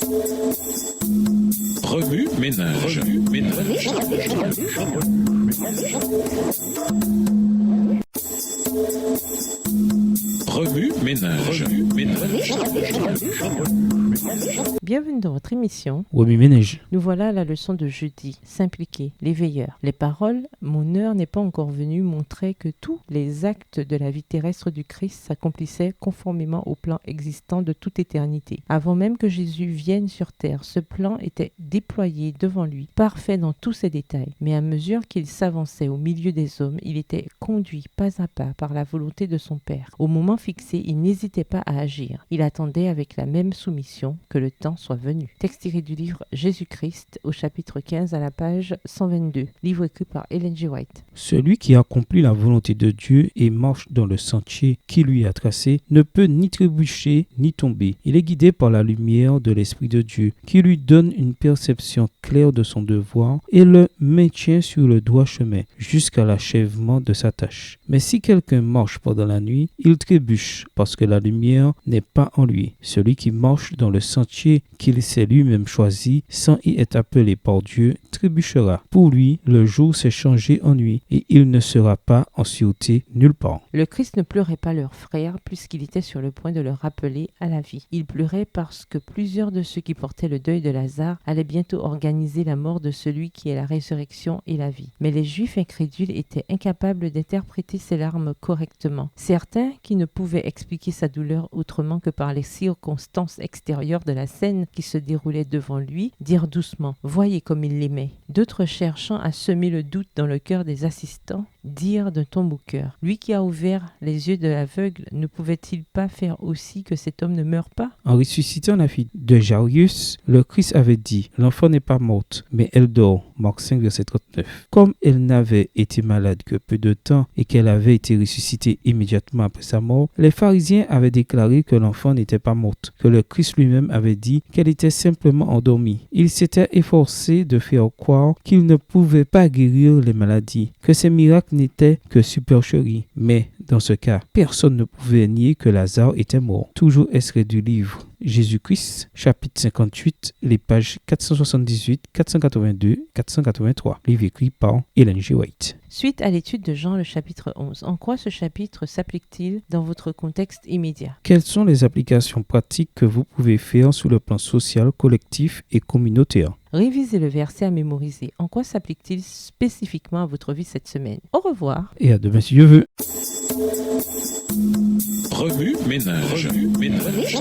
Remue ménage. Remue ménage. Bienvenue dans votre émission. Remue ménage. Nous voilà à la leçon de jeudi. S'impliquer, les veilleurs. Les paroles « Mon heure n'est pas encore venue » montraient que tous les actes de la vie terrestre du Christ s'accomplissaient conformément au plan existant de toute éternité. Avant même que Jésus vienne sur terre, ce plan était déployé devant lui, parfait dans tous ses détails. Mais à mesure qu'il s'avançait au milieu des hommes, il était conduit pas à pas par la volonté de son Père. Au moment fixé, il n'hésitait pas à agir. Il attendait avec la même soumission que le temps soit venu. Texte tiré du livre Jésus-Christ au chapitre 15 à la page 122. Livre écrit par Ellen G. White. Celui qui accomplit la volonté de Dieu et marche dans le sentier qui lui a tracé ne peut ni trébucher ni tomber. Il est guidé par la lumière de l'Esprit de Dieu qui lui donne une perception claire de son devoir et le maintient sur le droit chemin jusqu'à l'achèvement de sa tâche. Mais si quelqu'un marche pendant la nuit, il trébuche parce que la lumière n'est pas en lui. Celui qui marche dans le sentier qu'il s'est lui-même choisi sans y être appelé par Dieu trébuchera. Pour lui, le jour s'est changé en nuit et il ne sera pas en sûreté nulle part. Le Christ ne pleurait pas leur frère puisqu'il était sur le point de le rappeler à la vie. Il pleurait parce que plusieurs de ceux qui portaient le deuil de Lazare allaient bientôt organiser la mort de celui qui est la résurrection et la vie. Mais les Juifs incrédules étaient incapables d'interpréter ces larmes correctement. Certains, qui ne pouvaient expliquer sa douleur autrement que par les circonstances extérieures de la scène qui se déroulait devant lui, dirent doucement « Voyez comme il l'aimait ». D'autres, cherchant à semer le doute dans le cœur des assistants, dirent d'un ton moqueur « Lui qui a ouvert les yeux de l'aveugle, ne pouvait-il pas faire aussi que cet homme ne meure pas ?» En ressuscitant la fille de Jairus, le Christ avait dit « L'enfant n'est pas morte, mais elle dort ». Marc 5, verset 39. Comme elle n'avait été malade que peu de temps et qu'elle avait été ressuscitée immédiatement après sa mort, les pharisiens avaient déclaré que l'enfant n'était pas morte, que le Christ lui-même avait dit qu'elle était simplement endormie. Il s'était efforcé de faire croire qu'il ne pouvait pas guérir les maladies, que ces miracles n'étaient que supercherie. Mais dans ce cas, personne ne pouvait nier que Lazare était mort. Toujours extrait du livre Jésus-Christ, chapitre 58, les pages 478, 482, 483. Livre écrit par Ellen G. White. Suite à l'étude de Jean, le chapitre 11. En quoi ce chapitre s'applique-t-il dans votre contexte immédiat? Quelles sont les applications pratiques que vous pouvez faire sur le plan social, collectif et communautaire? Révisez le verset à mémoriser. En quoi s'applique-t-il spécifiquement à votre vie cette semaine? Au revoir. Et à demain si Dieu veut. Remue ménage. Remue ménage.